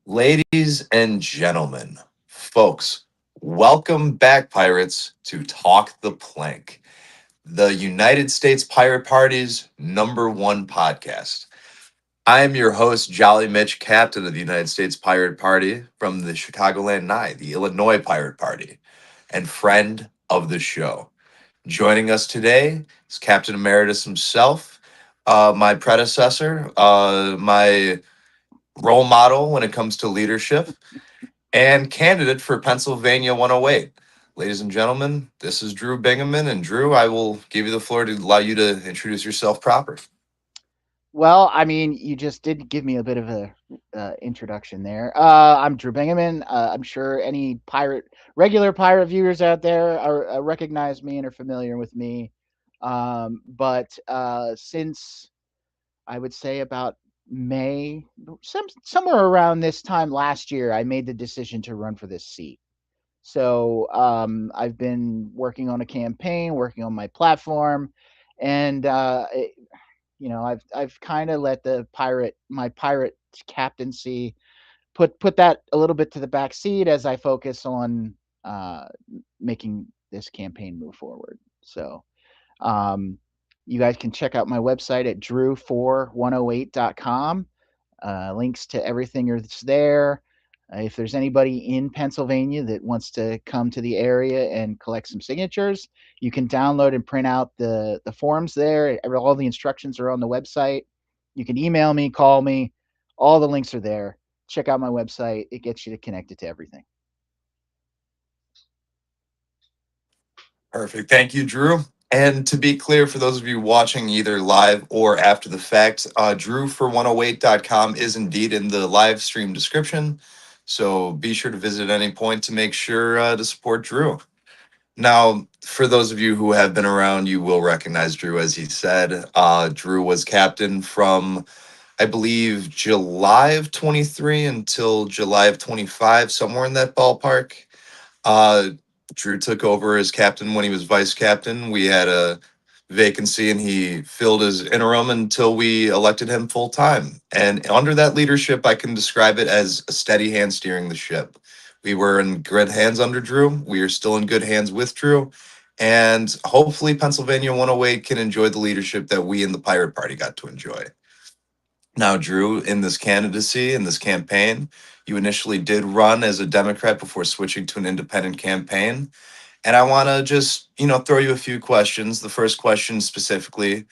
Ladies and gentlemen, folks, welcome back, pirates, to Talk the Plank, the United States Pirate Party's number one podcast. I am your host, Jolly Mitch, captain of the United States Pirate Party from the Chicagoland Nine, the Illinois Pirate Party, and friend of the show. Joining us today is Captain Emeritus himself, my predecessor, my role model when it comes to leadership, and candidate for Pennsylvania 108. Ladies and gentlemen, this is Drew Bingaman. And Drew, I will give you the floor to allow you to introduce yourself proper. Well, I mean, you just did give me a bit of a introduction there. I'm Drew Bingaman. I'm sure any regular pirate viewers out there recognize me and are familiar with me. But since I would say about May, somewhere around this time last year, I made the decision to run for this seat. So I've been working on a campaign, working on my platform, and I've kind of let my pirate captaincy put that a little bit to the back seat as I focus on uh, making this campaign move forward. So um, you guys can check out my website at drew4108.com. Links to everything are there. If there's anybody in Pennsylvania that wants to come to the area and collect some signatures, you can download and print out the forms there. All the instructions are on the website. You can email me, call me. All the links are there. Check out my website. It gets you connected to everything. Perfect. Thank you, Drew. And to be clear, for those of you watching either live or after the fact, drew for108.com is indeed in the live stream description. So be sure to visit at any point to make sure to support Drew. Now, for those of you who have been around, you will recognize Drew, as he said. Drew was captain from, I believe, July of 23 until July of 25, somewhere in that ballpark. Uh, Drew took over as captain when he was vice captain. We had a vacancy and he filled his interim until we elected him full time. And under that leadership, I can describe it as a steady hand steering the ship. We were in good hands under Drew. We are still in good hands with Drew. And hopefully, Pennsylvania 108 can enjoy the leadership that we in the Pirate Party got to enjoy. Now, Drew, in this candidacy, in this campaign, you initially did run as a Democrat before switching to an independent campaign. And I want to just, throw you a few questions. The first question specifically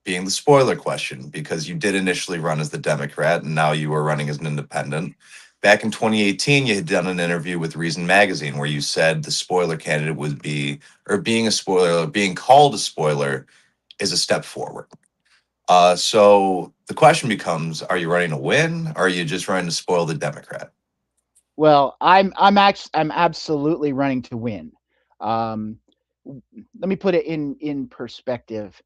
being the spoiler question, because you did initially run as the Democrat and now you are running as an independent. Back in 2018, you had done an interview with Reason Magazine where you said the spoiler candidate would be, or being a spoiler, or being called a spoiler is a step forward. So the question becomes: are you running to win? Or are you just running to spoil the Democrat? Well, I'm absolutely running to win. Um, Let me put it in perspective.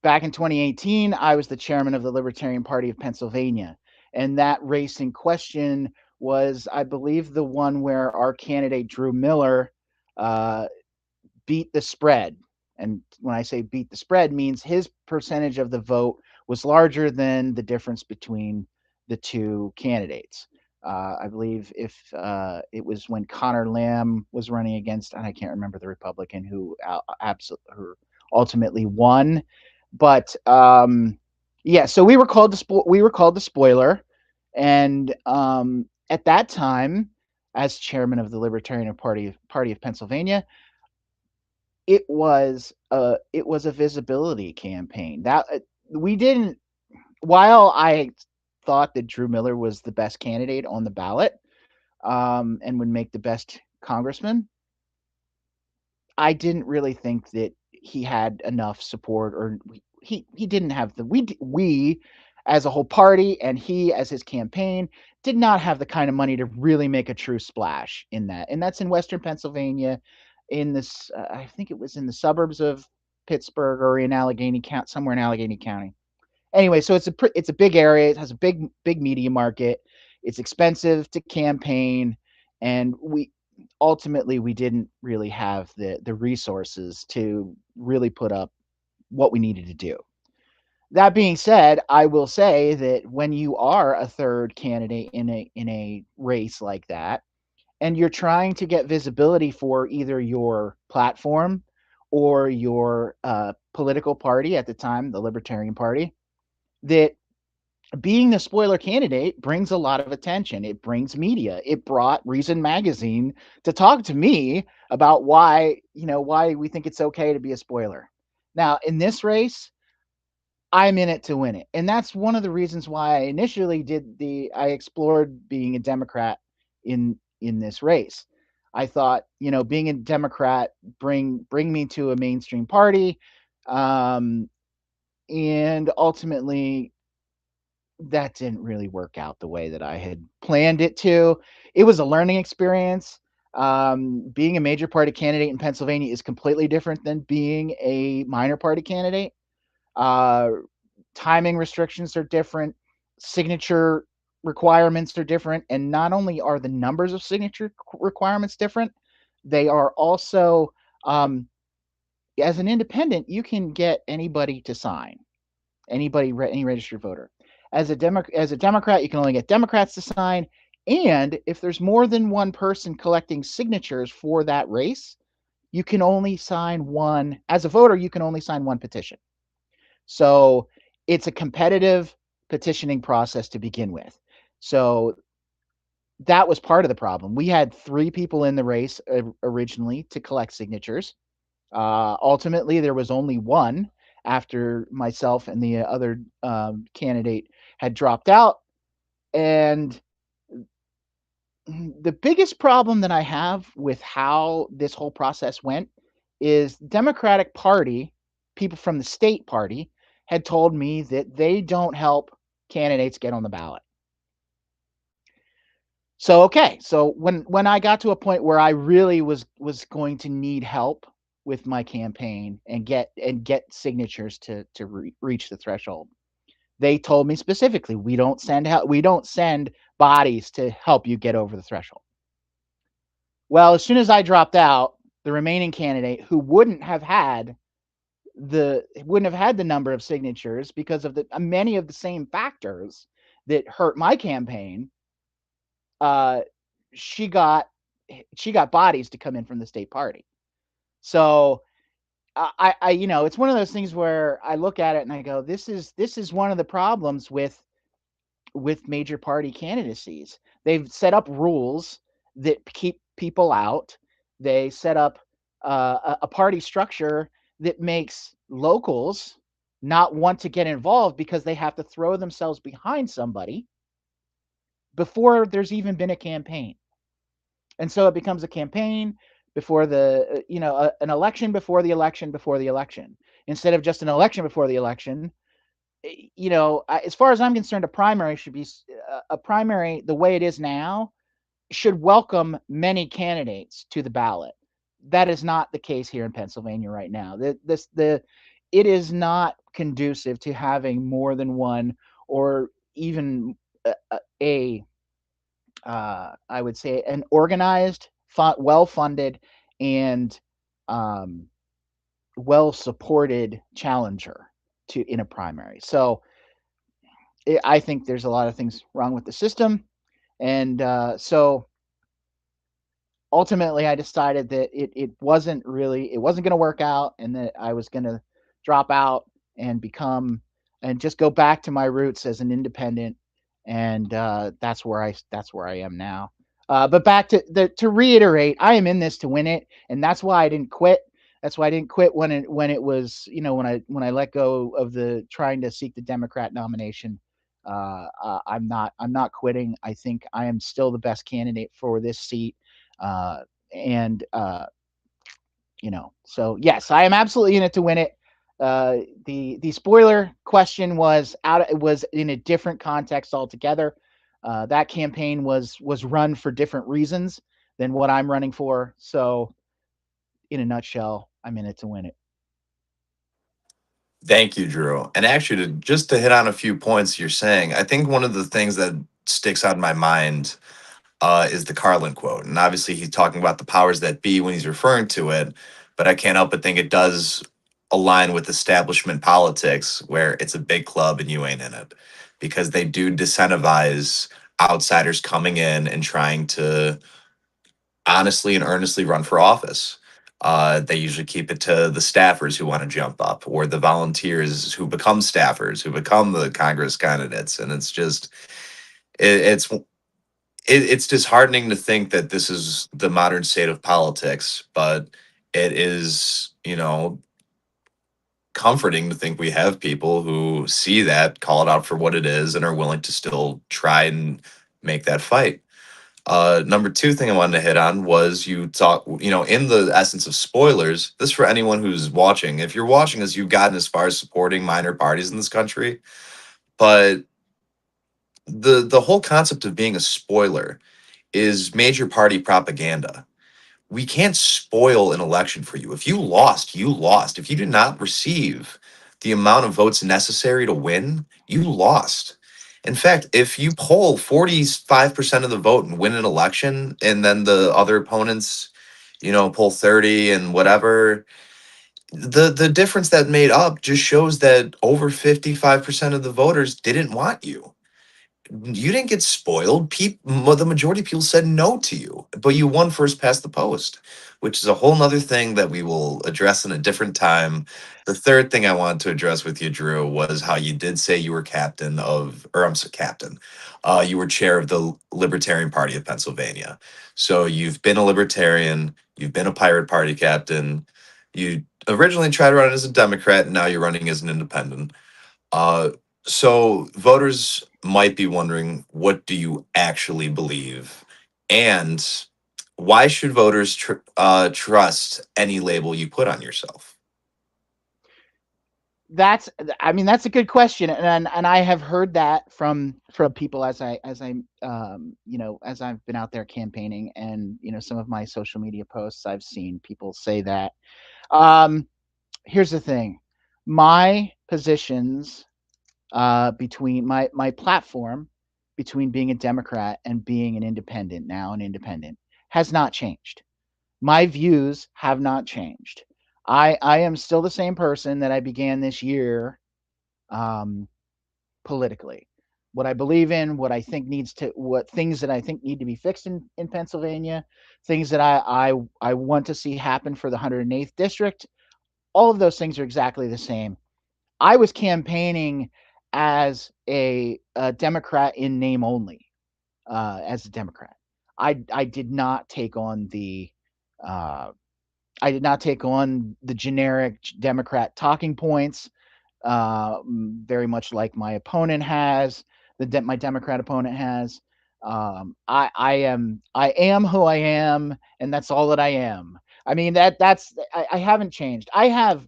Back in 2018, I was the chairman of the Libertarian Party of Pennsylvania, and that race in question was, I believe, the one where our candidate Drew Miller uh, beat the spread. And when I say beat the spread, means his percentage of the vote was larger than the difference between the two candidates. I believe if it was when Connor Lamb was running against, and I can't remember the Republican who ultimately won, but yeah. So we were called the spoiler, and at that time, as chairman of the Libertarian Party of Pennsylvania, it was a visibility campaign. That we didn't While I thought that Drew Miller was the best candidate on the ballot, and would make the best congressman, I didn't really think that he had enough support, or he didn't have the we as a whole party, and he as his campaign did not have the kind of money to really make a true splash in that. And that's in Western Pennsylvania, in this I think it was in the suburbs of Pittsburgh, or in Allegheny County, somewhere in Allegheny County. Anyway, so it's a big area. It has a big media market. It's expensive to campaign, and we didn't really have the resources to really put up what we needed to do. That being said, I will say that when you are a third candidate in a race like that, and you're trying to get visibility for either your platform or your political party at the time, the Libertarian Party, that being the spoiler candidate brings a lot of attention. It brings media. It brought Reason Magazine to talk to me about why, why we think it's okay to be a spoiler. Now, in this race, I'm in it to win it. And that's one of the reasons why I initially I explored being a Democrat in this race. I thought, being a Democrat bring me to a mainstream party. Um, and ultimately that didn't really work out the way that I had planned it to. It was a learning experience. Being a major party candidate in Pennsylvania is completely different than being a minor party candidate. Uh, Timing restrictions are different, signature requirements are different, and not only are the numbers of signature requirements different, they are also, um, as an independent, you can get anybody to sign, any registered voter. As a Democrat, you can only get Democrats to sign, and if there's more than one person collecting signatures for that race, you can only sign one. As a voter, you can only sign one petition. So it's a competitive petitioning process to begin with. So that was part of the problem. We had three people in the race originally to collect signatures. Ultimately, there was only one after myself and the other candidate had dropped out. And the biggest problem that I have with how this whole process went is the Democratic Party, people from the state party, had told me that they don't help candidates get on the ballot. So okay, so when I got to a point where I really was going to need help with my campaign and get signatures to reach the threshold, they told me specifically, we don't send bodies to help you get over the threshold. Well, as soon as I dropped out, the remaining candidate who wouldn't have had the number of signatures because of the many of the same factors that hurt my campaign, uh, she got she got bodies to come in from the state party. So it's one of those things where I look at it and I go, this is one of the problems with major party candidacies. They've set up rules that keep people out. They set up a party structure that makes locals not want to get involved because they have to throw themselves behind somebody before there's even been a campaign. And so it becomes a campaign before an election before the election before the election, instead of just an election before the election. As far as I'm concerned, a primary should be a primary the way it is now should welcome many candidates to the ballot. That is not the case here in Pennsylvania right now. It is not conducive to having more than one, or even a I would say an organized, well funded, and um, well supported challenger to in a primary. So I think there's a lot of things wrong with the system, and so ultimately I decided that it wasn't going to work out, and that I was going to drop out and become and just go back to my roots as an independent, and that's where I am now. But back to reiterate, I am in this to win it, and that's why I didn't quit. That's why I didn't quit when it was, when I let go of the trying to seek the Democrat nomination. I'm not quitting. I think I am still the best candidate for this seat, uh, and so yes, I am absolutely in it to win it. The spoiler question was in a different context altogether. That campaign was run for different reasons than what I'm running for. So, in a nutshell, I'm in it to win it. Thank you, Drew. And actually, just to hit on a few points you're saying, I think one of the things that sticks out in my mind is the Carlin quote. And obviously, he's talking about the powers that be when he's referring to it, but I can't help but think it does align with establishment politics where it's a big club and you ain't in it, because they do disincentivize outsiders coming in and trying to honestly and earnestly run for office. They usually keep it to the staffers who want to jump up, or the volunteers who become staffers, who become the Congress candidates, and it's just it's disheartening to think that this is the modern state of politics, but it is, comforting to think we have people who see that, call it out for what it is, and are willing to still try and make that fight. Number two thing I wanted to hit on was you talk, in the essence of spoilers, this for anyone who's watching. If you're watching this, you've gotten as far as supporting minor parties in this country, but the whole concept of being a spoiler is major party propaganda. We can't spoil an election for you. If you lost, you lost. If you did not receive the amount of votes necessary to win, you lost. In fact, if you poll 45% of the vote and win an election, and then the other opponents, poll 30 and whatever, the difference that made up just shows that over 55% of the voters didn't want you. You didn't get spoiled. The majority of people said no to you, but you won first past the post, which is a whole nother thing that we will address in a different time. The third thing I wanted to address with you, Drew, was how you did say you were captain of, or I'm sorry, captain. You were chair of the Libertarian Party of Pennsylvania. So you've been a libertarian, you've been a pirate party captain. You originally tried to run as a Democrat, and now you're running as an independent. Uh, so voters might be wondering, what do you actually believe? And why should voters trust any label you put on yourself? That's I mean that's a good question, and I have heard that from people as I've been out there campaigning, and some of my social media posts I've seen people say that. Um, Here's the thing, my positions between my platform between being a Democrat and being an independent, now an independent, has not changed. My views have not changed. I am still the same person that I began this year, um, politically. What I believe in, what things that I think need to be fixed in Pennsylvania, things that I want to see happen for the 108th district. All of those things are exactly the same. I was campaigning as a Democrat in name only, as a Democrat. I did not take on uh, the generic Democrat talking points, very much like my opponent has, my Democrat opponent has. I am who I am, and that's all that I am. I mean I haven't changed. I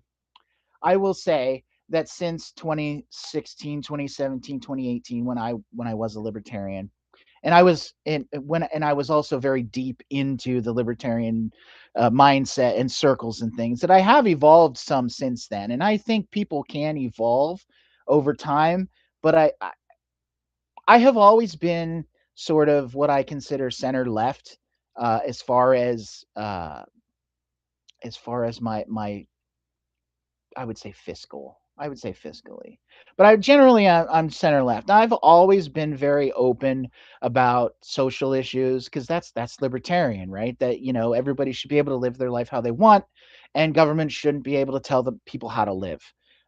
will say that since 2016, 2017, 2018, when I was a libertarian, and I was also very deep into the libertarian mindset and circles and things, that I have evolved some since then, and I think people can evolve over time. But I have always been sort of what I consider center left, uh, as far as uh, my I would say fiscal. I would say fiscally, but I'm center left. I've always been very open about social issues because that's libertarian, right? That everybody should be able to live their life how they want, and government shouldn't be able to tell the people how to live.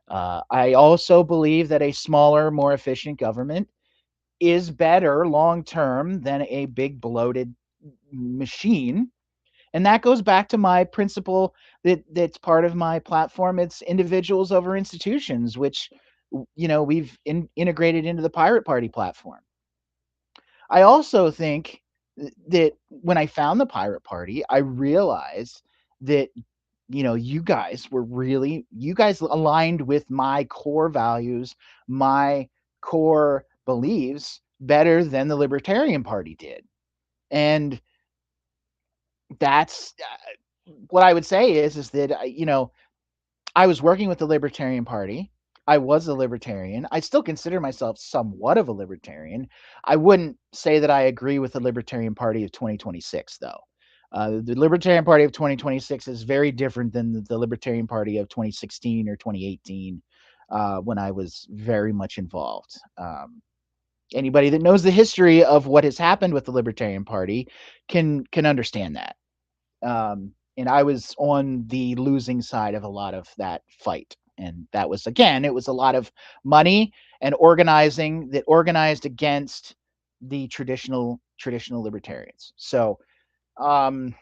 I also believe that a smaller, more efficient government is better long term than a big bloated machine, and that goes back to my principle that's part of my platform. It's individuals over institutions, which we've integrated into the Pirate Party platform. I also think that when I found the Pirate Party, I realized that you guys aligned with my core values, my core beliefs better than the Libertarian Party did. And that's what I would say is that I was working with the Libertarian Party. I was a libertarian. I still consider myself somewhat of a libertarian. I wouldn't say that I agree with the Libertarian Party of 2026, though. The Libertarian Party of 2026 is very different than the Libertarian Party of 2016 or 2018, when I was very much involved. Anybody that knows the history of what has happened with the Libertarian Party can understand that. And I was on the losing side of a lot of that fight. And that was, again, it was a lot of money and organizing that organized against the traditional libertarians. So, um,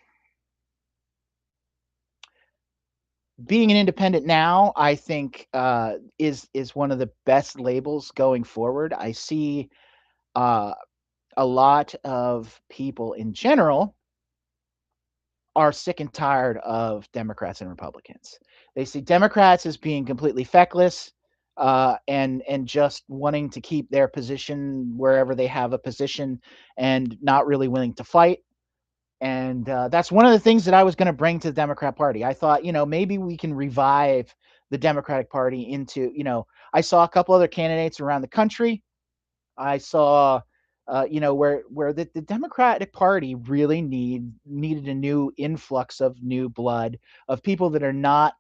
being an independent now, I think, is one of the best labels going forward. I see uh, a lot of people in general are sick and tired of Democrats and Republicans. They see Democrats as being completely feckless, and just wanting to keep their position wherever they have a position, and not really willing to fight. And that's one of the things that I was going to bring to the Democrat Party. I thought, maybe we can revive the Democratic Party into, I saw a couple other candidates around the country. I saw, where the Democratic Party really needed a new influx of new blood, of people that are not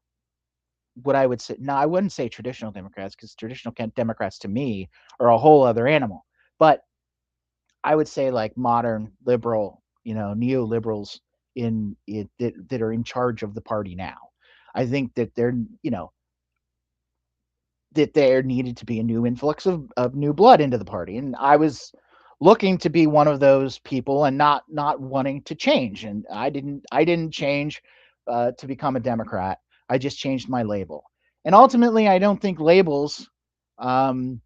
what I would say. No, I wouldn't say traditional Democrats, because traditional Democrats to me are a whole other animal. But I would say like modern liberal, neoliberals in it that are in charge of the party now. I think that there needed to be a new influx of new blood into the party. And I was looking to be one of those people, and not wanting to change. And I didn't change to become a Democrat. I just changed my label. And ultimately, I don't think labels um,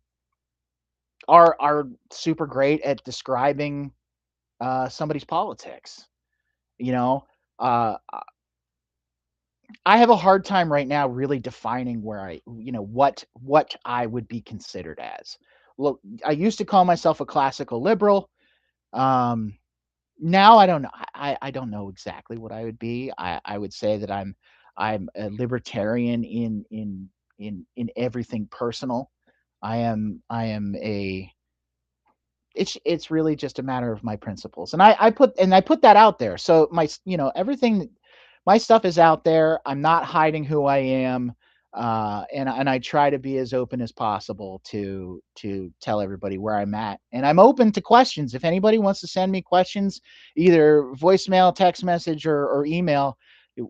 are super great at describing somebody's politics. You know, uh, I have a hard time right now really defining where what I would be considered as. Look, I used to call myself a classical liberal. Um, Now I don't know. I don't know exactly what I would be. I would say that I'm a libertarian in everything personal. I am a it's really just a matter of my principles. And I put that out there. So everything, my stuff is out there. I'm not hiding who I am. And I try to be as open as possible to tell everybody where I'm at. And I'm open to questions. If anybody wants to send me questions, either voicemail, text message, or email,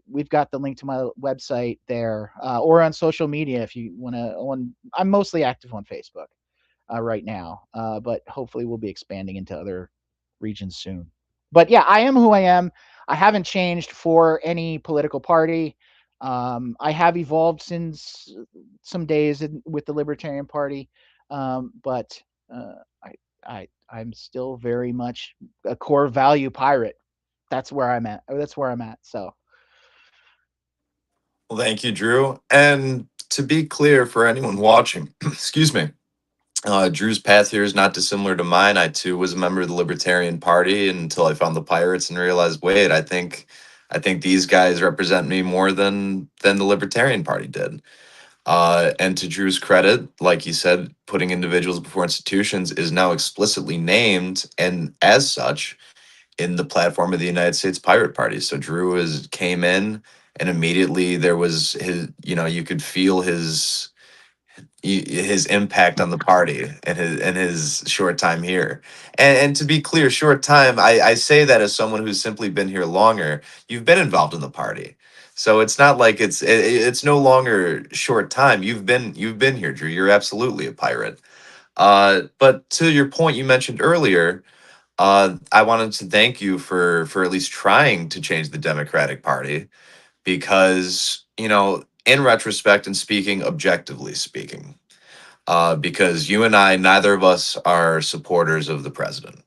we've got the link to my website there, or on social media if you want to. I'm mostly active on Facebook right now, but hopefully we'll be expanding into other regions soon. But yeah, I am who I am. I haven't changed for any political party. I have evolved since some days with the Libertarian Party, but uh, I, I'm still very much a core value pirate. That's where I'm at. That's where I'm at. So Well, thank you, Drew. And to be clear for anyone watching, excuse me, Drew's path here is not dissimilar to mine. I too was a member of the Libertarian Party until I found the Pirates and realized, wait, I think these guys represent me more than the Libertarian Party did. And to Drew's credit, like he said, putting individuals before institutions is now explicitly named and as such in the platform of the United States Pirate Party. So Drew is came in and immediately there was his, you could feel his impact on the party and his short time here. And to be clear, short time, I say that as someone who's simply been here longer. You've been involved in the party. So it's not like it's no longer short time. You've been here, Drew. You're absolutely a pirate. But to your point you mentioned earlier, I wanted to thank you for at least trying to change the Democratic Party because, in retrospect and speaking objectively speaking, because you and I, neither of us are supporters of the president.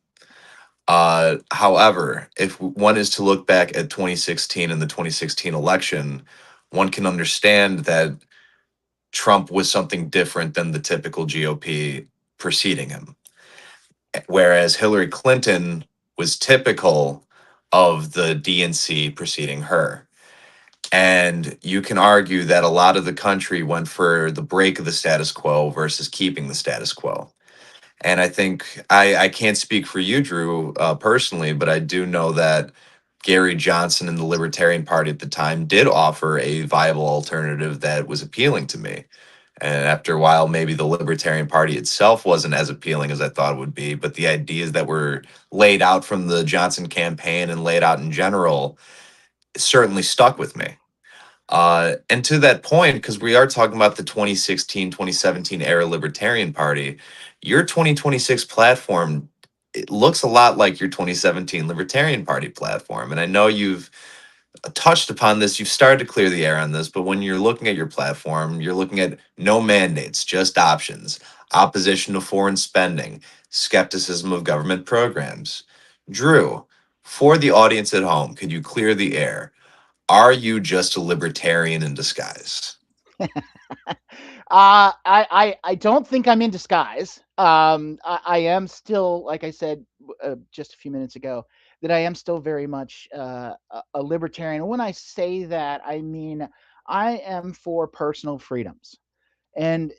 However, if one is to look back at 2016 and the 2016 election, one can understand that Trump was something different than the typical GOP preceding him, whereas Hillary Clinton was typical of the DNC preceding her. And you can argue that a lot of the country went for the break of the status quo versus keeping the status quo. And I think I can't speak for you, Drew, personally, but I do know that Gary Johnson and the Libertarian Party at the time did offer a viable alternative that was appealing to me. And after a while, maybe the Libertarian Party itself wasn't as appealing as I thought it would be, but the ideas that were laid out from the Johnson campaign and laid out in general certainly stuck with me. And to that point, because we are talking about the 2016, 2017 era Libertarian Party, your 2026 platform, it looks a lot like your 2017 Libertarian Party platform. And I know you've touched upon this, you've started to clear the air on this, but when you're looking at your platform, you're looking at no mandates, just options, opposition to foreign spending, skepticism of government programs. Drew, for the audience at home, could you clear the air? Are you just a libertarian in disguise? I don't think I'm in disguise. I am still, like I said just a few minutes ago, that I am still very much a libertarian. When I say that, I mean I am for personal freedoms, and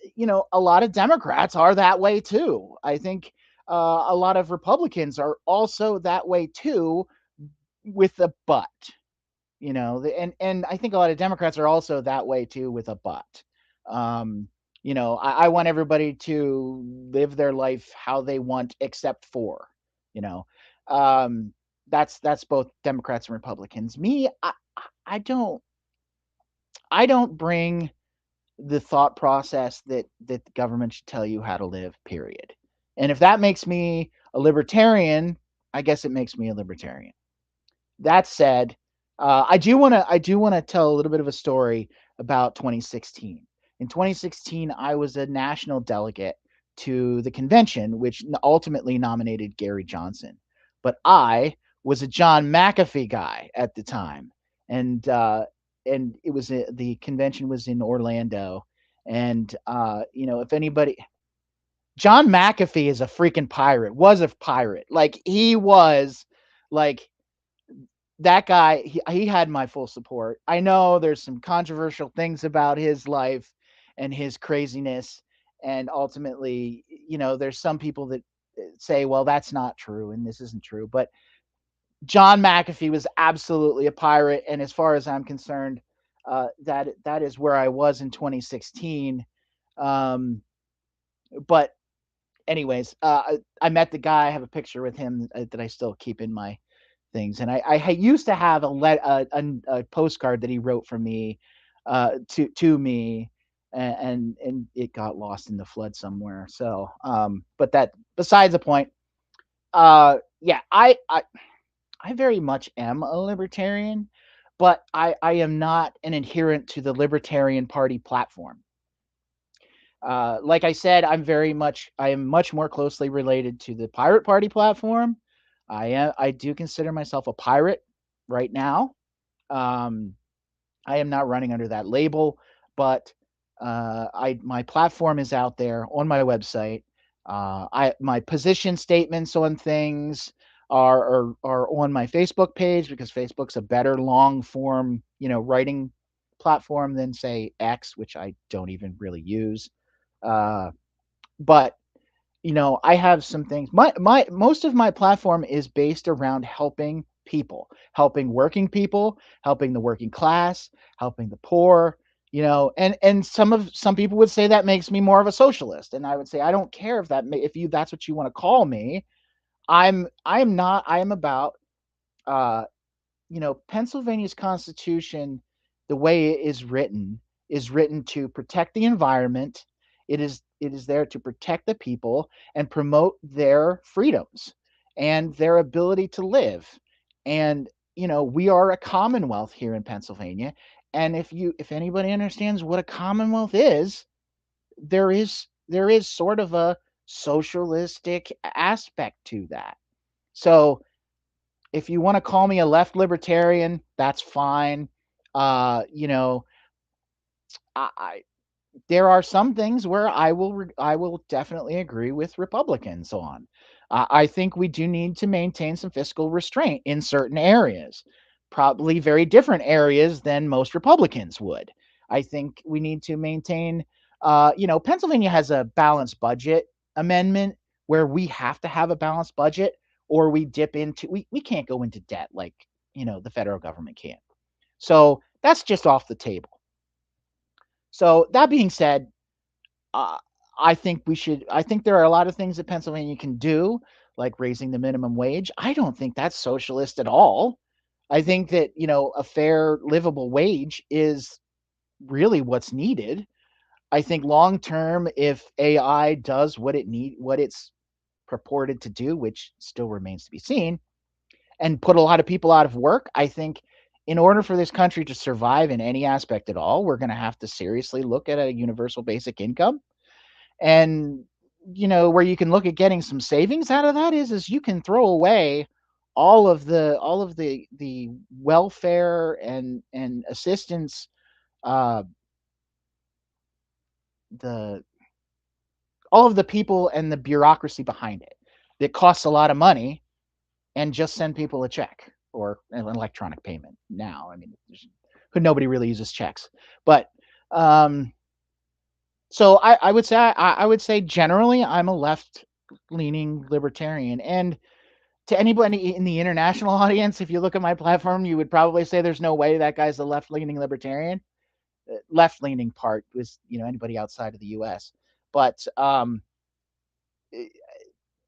a lot of Democrats are that way too. I think a lot of Republicans are also that way too, with a but. And I think a lot of Democrats are also that way too, with a but. um I want everybody to live their life how they want, except for, you know um that's both Democrats and Republicans. Me, I don't I don't bring the thought process that the government should tell you how to live, period. And if that makes me a libertarian, I guess it makes me a libertarian. That said, I do want to tell a little bit of a story about 2016. In 2016, I was a national delegate to the convention, which ultimately nominated Gary Johnson. But I was a John McAfee guy at the time, and it was the convention was in Orlando, and if anybody, John McAfee is a freaking pirate, was a pirate, like he was, like that guy, he had my full support. I know there's some controversial things about his life and his craziness, and ultimately, there's some people that say, well, that's not true and this isn't true. But John McAfee was absolutely a pirate, and as far as I'm concerned, that is where I was in 2016. Um, but anyways, I met the guy. I have a picture with him that I still keep in my things. And I used to have a postcard that he wrote from me, to me, and it got lost in the flood somewhere. So, but that besides the point. Yeah, I very much am a libertarian, but I am not an adherent to the Libertarian Party platform. Like I said, I am much more closely related to the Pirate Party platform. I do consider myself a pirate right now. Um, I am not running under that label, but I my platform is out there on my website. I My position statements on things are on my Facebook page, because Facebook's a better long form, writing platform than, say, X, which I don't even really use. Uh, but I have some things. My Most of my platform is based around helping people, helping working people, helping the working class, helping the poor. And some people would say that makes me more of a socialist, and I would say I don't care if you that's what you want to call me. I'm not. I am about uh Pennsylvania's Constitution, the way it is written to protect the environment. It is there to protect the people and promote their freedoms and their ability to live. And we are a commonwealth here in Pennsylvania. And if anybody understands what a commonwealth is, there is sort of a socialistic aspect to that. So if you want to call me a left libertarian, that's fine. You know, I there are some things where I will definitely agree with Republicans on. I think we do need to maintain some fiscal restraint in certain areas, probably very different areas than most Republicans would. I think we need to maintain. Pennsylvania has a balanced budget amendment where we have to have a balanced budget, or we dip into we can't go into debt like the federal government can't. So that's just off the table. So that being said, uh, I think there are a lot of things that Pennsylvania can do, like raising the minimum wage. I don't think that's socialist at all. I think that, a fair livable wage is really what's needed. I think long term, if AI does what it's purported to do, which still remains to be seen, and put a lot of people out of work, I think in order for this country to survive in any aspect at all, we're going to have to seriously look at a universal basic income. And where you can look at getting some savings out of that is you can throw away all of the welfare and assistance, uh the all of the people and the bureaucracy behind it that costs a lot of money, and just send people a check or an electronic payment now. I mean, nobody really uses checks. But um so I would say generally I'm a left leaning libertarian. And to anybody in the international audience, if you look at my platform, you would probably say there's no way that guy's a left leaning libertarian. Left leaning part was, anybody outside of the US. But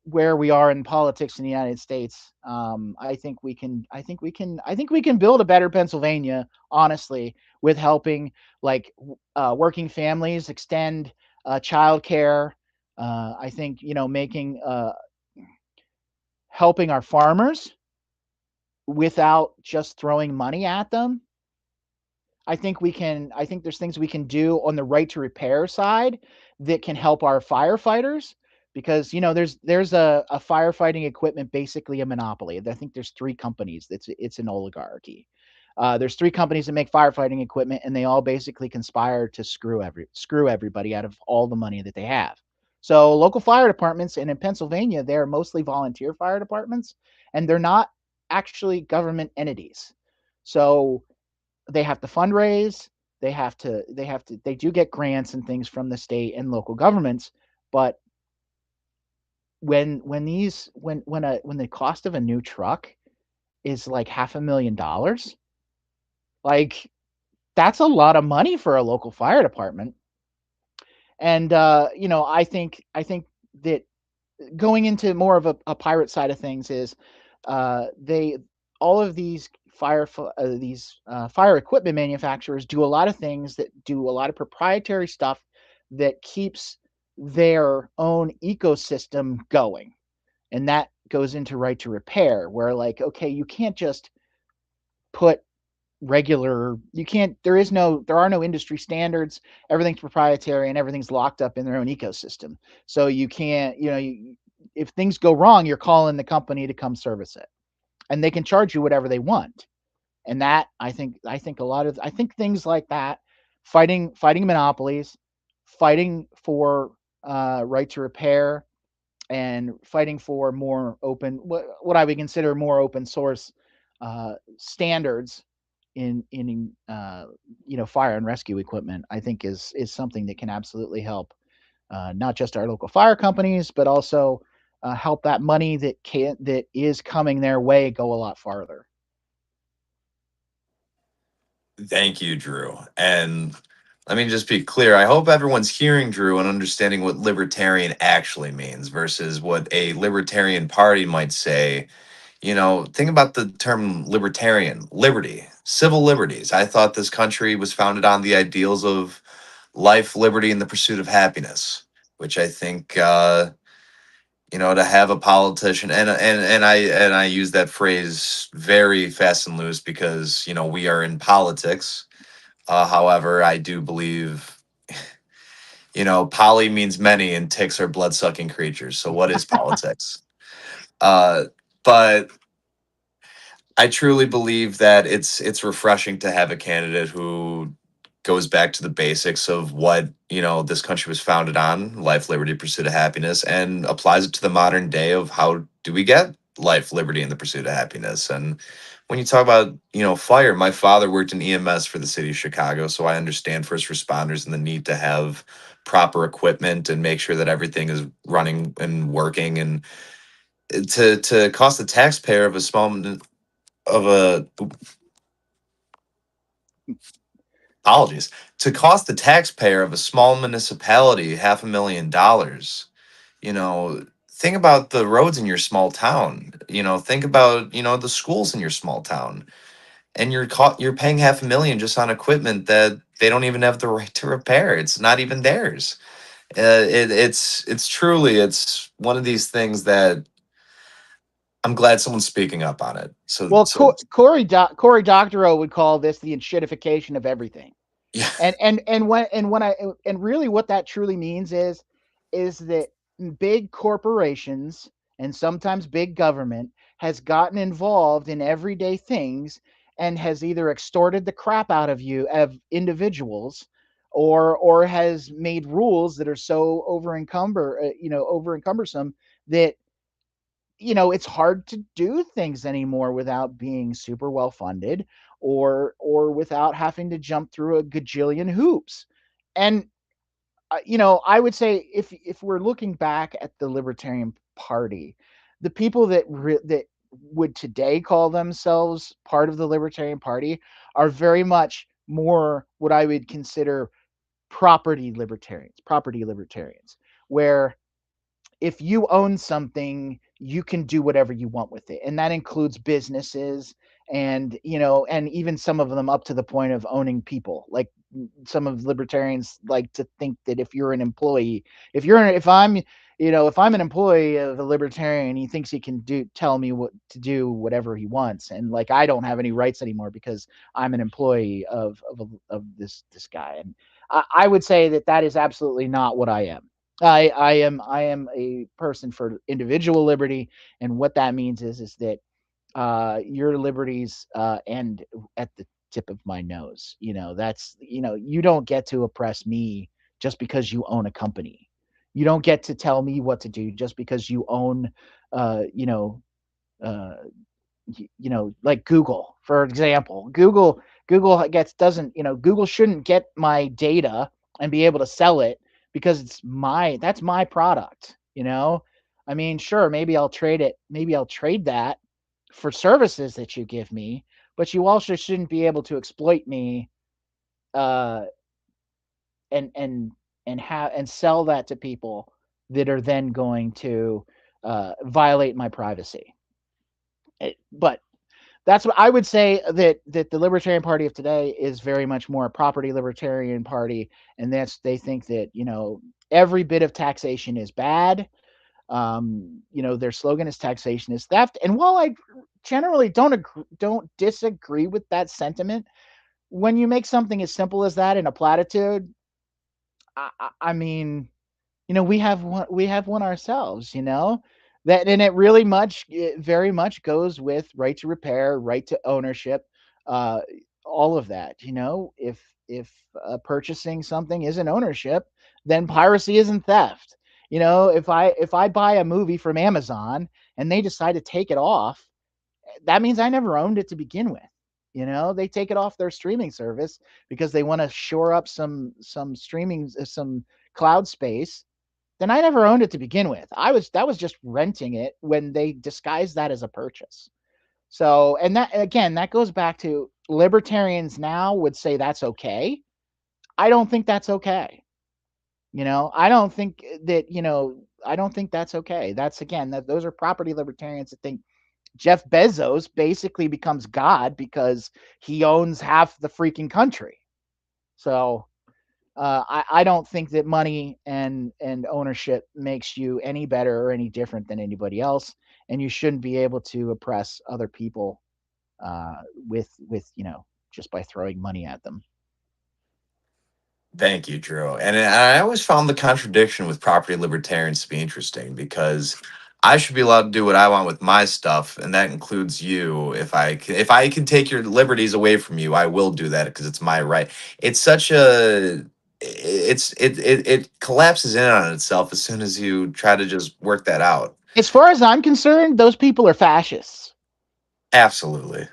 where we are in politics in the United States, I think we can build a better Pennsylvania, honestly, with helping, like, working families extend childcare. I think, making helping our farmers without just throwing money at them. I think there's things we can do on the right to repair side that can help our firefighters, because there's a firefighting equipment, basically a monopoly. I think there's three companies. It's an oligarchy. There's three companies that make firefighting equipment, and they all basically conspire to screw everybody out of all the money that they have. So local fire departments, and in Pennsylvania, they're mostly volunteer fire departments, and they're not actually government entities. So they have to fundraise. They do get grants and things from the state and local governments. But when the cost of a new truck is like $500,000, like, that's a lot of money for a local fire department. And I think that going into more of a pirate side of things is, they all of these fire equipment manufacturers do a lot of things that do a lot of proprietary stuff that keeps their own ecosystem going. And that goes into right to repair, where, like, okay, you can't just put regular you can't there are no industry standards. Everything's proprietary and everything's locked up in their own ecosystem. So you can't, if things go wrong, you're calling the company to come service it, and they can charge you whatever they want. And that, I think things like that, fighting monopolies, fighting for right to repair, and fighting for more open, what I would consider more open source standards in fire and rescue equipment, I think is something that can absolutely help, not just our local fire companies, but also help that money that is coming their way go a lot farther. Thank you, Drew. And let me just be clear. I hope everyone's hearing Drew and understanding what libertarian actually means versus what a libertarian party might say. Think about the term libertarian, liberty, civil liberties. I thought this country was founded on the ideals of life, liberty, and the pursuit of happiness, which I think, to have a politician, and I use that phrase very fast and loose because we are in politics. However, I do believe, poly means many and ticks are blood sucking creatures. So what is politics? Uh, but I truly believe that it's refreshing to have a candidate who goes back to the basics of what this country was founded on: life, liberty, pursuit of happiness, and applies it to the modern day of how do we get life, liberty, and the pursuit of happiness. And when you talk about fire, my father worked in EMS for the city of Chicago, so I understand first responders and the need to have proper equipment and make sure that everything is running and working, and to cost the taxpayer of a small of a apologies to cost the taxpayer of a small municipality $500,000. You know, think about the roads in your small town. Think about the schools in your small town, and you're paying 500,000 just on equipment that they don't even have the right to repair. It's not even theirs. It's truly it's one of these things that I'm glad someone's speaking up on it. So Well, so Cory Doctorow would call this the enshittification of everything. yeah. And really what that truly means is that big corporations and sometimes big government has gotten involved in everyday things and has either extorted the crap out of you of individuals or has made rules that are so over encumbersome that it's hard to do things anymore without being super well funded or without having to jump through a gajillion hoops. And I would say if we're looking back at the Libertarian Party, the people that would today call themselves part of the Libertarian Party are very much more what I would consider property libertarians, where if you own something, you can do whatever you want with it. And that includes businesses and even some of them up to the point of owning people. Like some of libertarians like to think that if you're an employee, if I'm an employee of a libertarian, he thinks he can tell me what to do, whatever he wants. And like, I don't have any rights anymore because I'm an employee of this guy. And I would say that is absolutely not what I am. I am a person for individual liberty, and what that means is that your liberties end at the tip of my nose. You don't get to oppress me just because you own a company. You don't get to tell me what to do just because you own, uh, you know, uh, like Google, for example. Google gets doesn't Google shouldn't get my data and be able to sell it because that's my product. I mean, sure, maybe I'll trade that for services that you give me, but you also shouldn't be able to exploit me uh and sell that to people that are then going to violate my privacy. But that's what I would say, that the Libertarian Party of today is very much more a property libertarian party, and they think that every bit of taxation is bad. Their slogan is "taxation is theft," and while I generally don't disagree with that sentiment, when you make something as simple as that in a platitude, I mean, we have one ourselves, that, and it very much goes with right to repair, right to ownership, uh all of that. If purchasing something isn't ownership, then piracy isn't theft. If I buy a movie from Amazon and they decide to take it off, that means I never owned it to begin with. They take it off their streaming service because they want to shore up some cloud space. Then I never owned it to begin with. That was just renting it when they disguised that as a purchase. So, and that again, that goes back to libertarians now would say that's okay. I don't think that's okay. I don't think I don't think that's okay. That's again, that those are property libertarians that think Jeff Bezos basically becomes God because he owns half the freaking country. So, I don't think that money and ownership makes you any better or any different than anybody else, and you shouldn't be able to oppress other people with just by throwing money at them. Thank you, Drew. And I always found the contradiction with property libertarians to be interesting because I should be allowed to do what I want with my stuff, and that includes you. If I can take your liberties away from you, I will do that because it's my right. It's such a it collapses in on itself as soon as you try to just work that out. As far as I'm concerned, those people are fascists. Absolutely.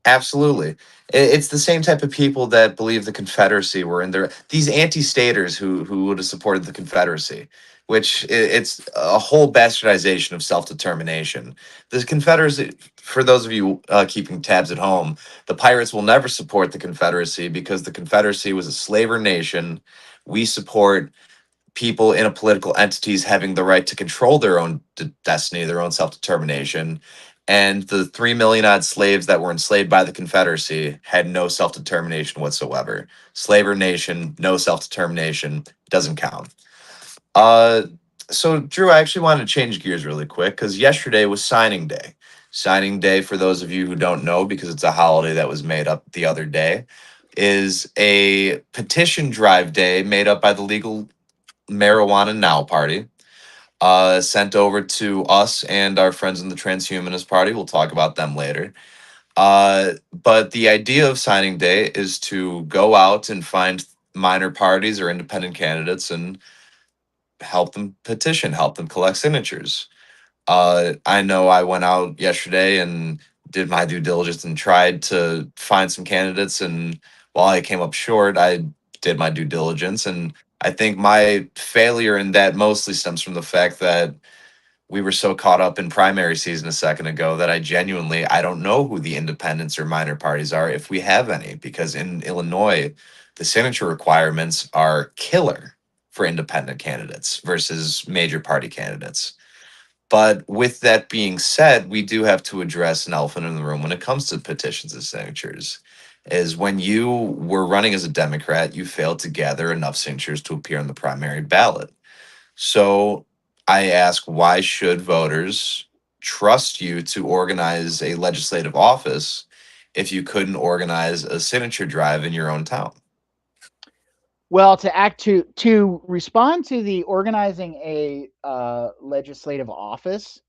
Absolutely. It's the same type of people that believe the Confederacy were in there. These anti-staters who would have supported the Confederacy, which it's a whole bastardization of self-determination. The Confederacy, for those of you keeping tabs at home, the pirates will never support the Confederacy because the Confederacy was a slaver nation. We support people in a political entities having the right to control their own destiny, their own self determination. And the 3 million odd slaves that were enslaved by the Confederacy had no self determination whatsoever. Slaver nation, no self determination, doesn't count. Uh, so, Drew, I actually wanted to change gears really quick because yesterday was signing day. Signing day, for those of you who don't know, because it's a holiday that was made up the other day, is a petition drive day made up by the Legal Marijuana Now Party, sent over to us and our friends in the Transhumanist Party. We'll talk about them later. But the idea of signing day is to go out and find minor parties or independent candidates and help them petition, help them collect signatures. I know I went out yesterday and did my due diligence and tried to find some candidates. And while I came up short, I did my due diligence. And I think my failure in that mostly stems from the fact that we were so caught up in primary season a second ago that I don't know who the independents or minor parties are if we have any, because in Illinois, the signature requirements are killer for independent candidates versus major party candidates. But with that being said, we do have to address an elephant in the room when it comes to petitions and signatures. Is when you were running as a Democrat, you failed to gather enough signatures to appear on the primary ballot. So I ask, why should voters trust you to organize a legislative office if you couldn't organize a signature drive in your own town? Well, to respond to the organizing a legislative office,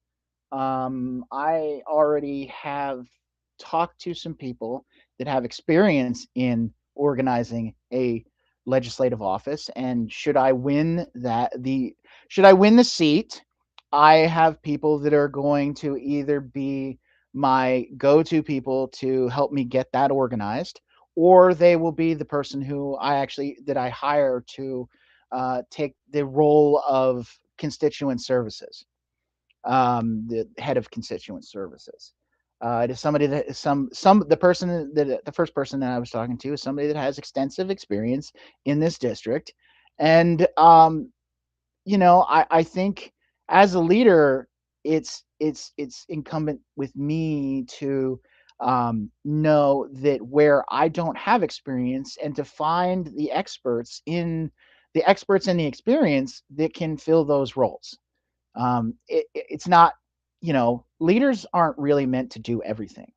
I already have talked to some people that have experience in organizing a legislative office, and should I win the seat, I have people that are going to either be my go-to people to help me get that organized, or they will be the person who I hire to take the role of constituent services, the head of constituent services. It is somebody that is the person that the first person that I was talking to is somebody that has extensive experience in this district, and I think as a leader, it's incumbent with me to know that where I don't have experience and to find the experts and the experience that can fill those roles. It's not, leaders aren't really meant to do everything.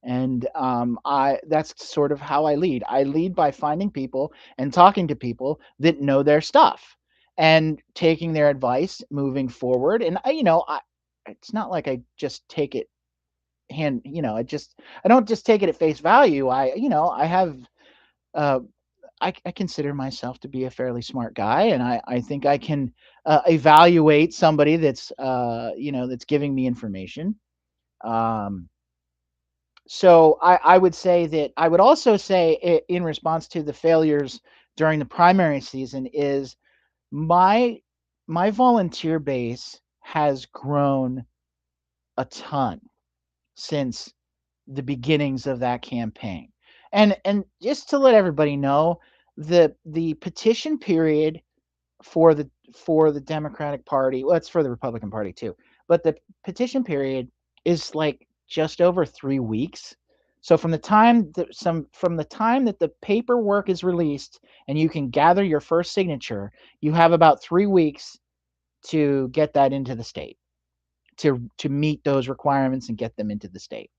And I that's sort of how I lead. I lead by finding people and talking to people that know their stuff and taking their advice moving forward. And it's not like I just take it hand, I don't just take it at face value. I have uh, I consider myself to be a fairly smart guy, and I think I can evaluate somebody that's giving me information. Um, so I would say that I would also say in response to the failures during the primary season is my my volunteer base has grown a ton since the beginnings of that campaign. And just to let everybody know, the petition period for the Democratic Party. Well, it's for the Republican Party too, but the petition period is like just over 3 weeks. So from the time that the paperwork is released and you can gather your first signature, you have about 3 weeks to get that into the state, to meet those requirements and get them into the state.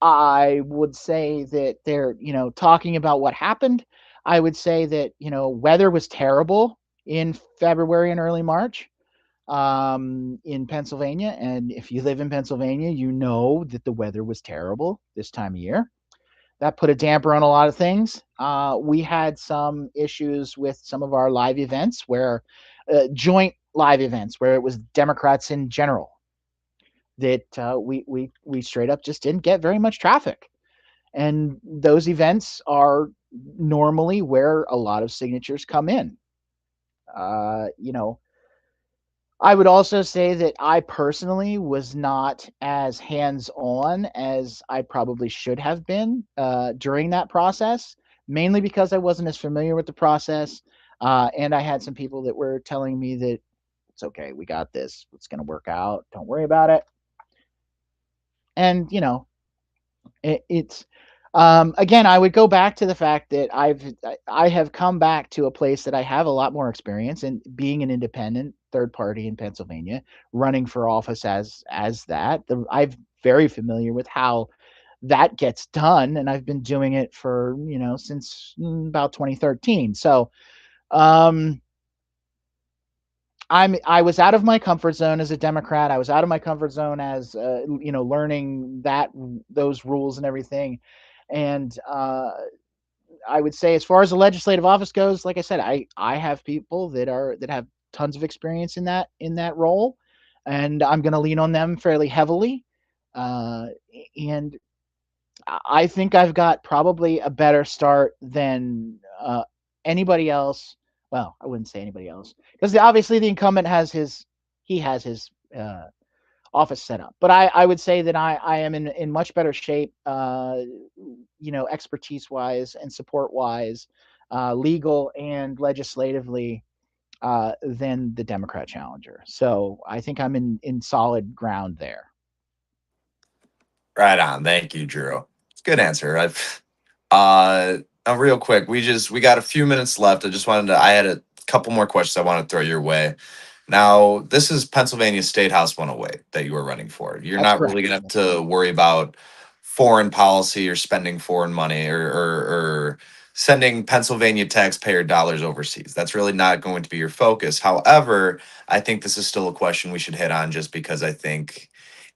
I would say that they're, talking about what happened. I would say that, weather was terrible in February and early March in Pennsylvania. And if you live in Pennsylvania, you know that the weather was terrible this time of year. That put a damper on a lot of things. We had some issues with some of our live events joint live events where it was Democrats in general. that we straight up just didn't get very much traffic. And those events are normally where a lot of signatures come in. You know, I would also say that I personally was not as hands on as I probably should have been during that process, mainly because I wasn't as familiar with the process. And I had some people that were telling me that it's okay, we got this, it's going to work out, don't worry about it. And, it's again, I would go back to the fact that I have come back to a place that I have a lot more experience in being an independent third party in Pennsylvania, running for office as that. I'm very familiar with how that gets done, and I've been doing it for since about 2013. So um, I was out of my comfort zone as a Democrat. I was out of my comfort zone as learning those rules and everything. And I would say, as far as the legislative office goes, like I said, I have people that have tons of experience in that role, and I'm going to lean on them fairly heavily. Uh, and I think I've got probably a better start than anybody else. Well, I wouldn't say anybody else because obviously the incumbent has his office set up. But I would say that I am in much better shape, expertise wise and support wise, legal and legislatively, than the Democrat challenger. So I think I'm in solid ground there. Right on. Thank you, Drew. It's a good answer. I've real quick, we got a few minutes left. I had a couple more questions I want to throw your way. Now, this is Pennsylvania State House 108 that you were running for. You're That's not really correct. gonna have to worry about foreign policy or spending foreign money or sending Pennsylvania taxpayer dollars overseas. That's really not going to be your focus. However, I think this is still a question we should hit on just because I think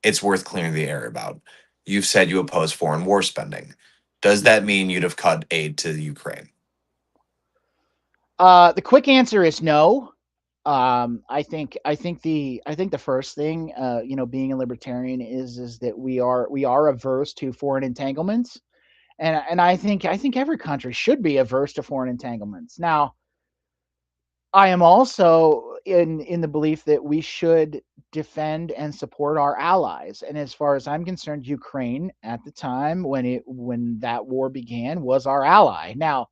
it's worth clearing the air about. You've said you oppose foreign war spending. Does that mean you'd have cut aid to the Ukraine? The quick answer is no. I think the first thing, being a libertarian is that we are averse to foreign entanglements, and I think every country should be averse to foreign entanglements. Now, I am also in the belief that we should defend and support our allies. And as far as I'm concerned, Ukraine at the time when that war began was our ally. Now,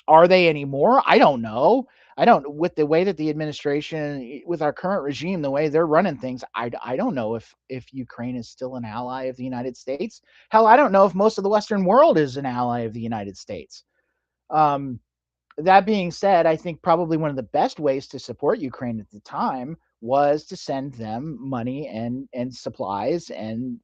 are they anymore? I don't know. I don't with the way that the administration with our current regime, the way they're running things, I don't know if Ukraine is still an ally of the United States. Hell, I don't know if most of the Western world is an ally of the United States. Um, that being said, I think probably one of the best ways to support Ukraine at the time was to send them money and supplies and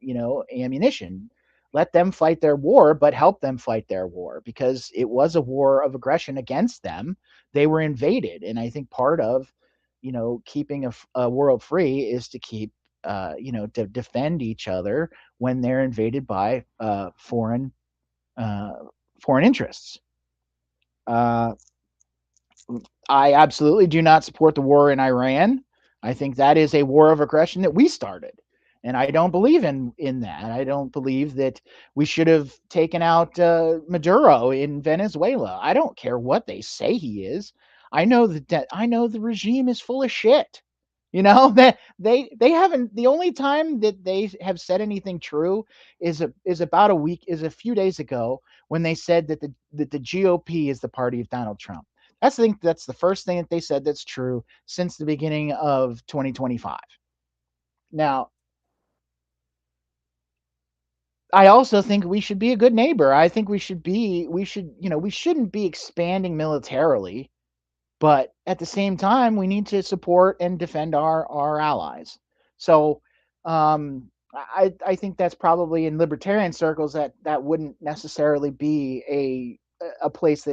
ammunition. Let them fight their war, but help them fight their war because it was a war of aggression against them. They were invaded, and I think part of keeping a world free is to keep to defend each other when they're invaded by uh, foreign interests. Uh, I absolutely do not support the war in Iran. I think that is a war of aggression that we started. And I don't believe in that. I don't believe that we should have taken out Maduro in Venezuela. I don't care what they say he is. I know the regime is full of shit. That they haven't. The only time that they have said anything true is about a few days ago when they said that the GOP is the party of Donald Trump. That's the first thing that they said that's true since the beginning of 2025. Now, I also think we should be a good neighbor. I think we shouldn't be expanding militarily, but at the same time, we need to support and defend our allies. So, I think that's probably in libertarian circles that wouldn't necessarily be a place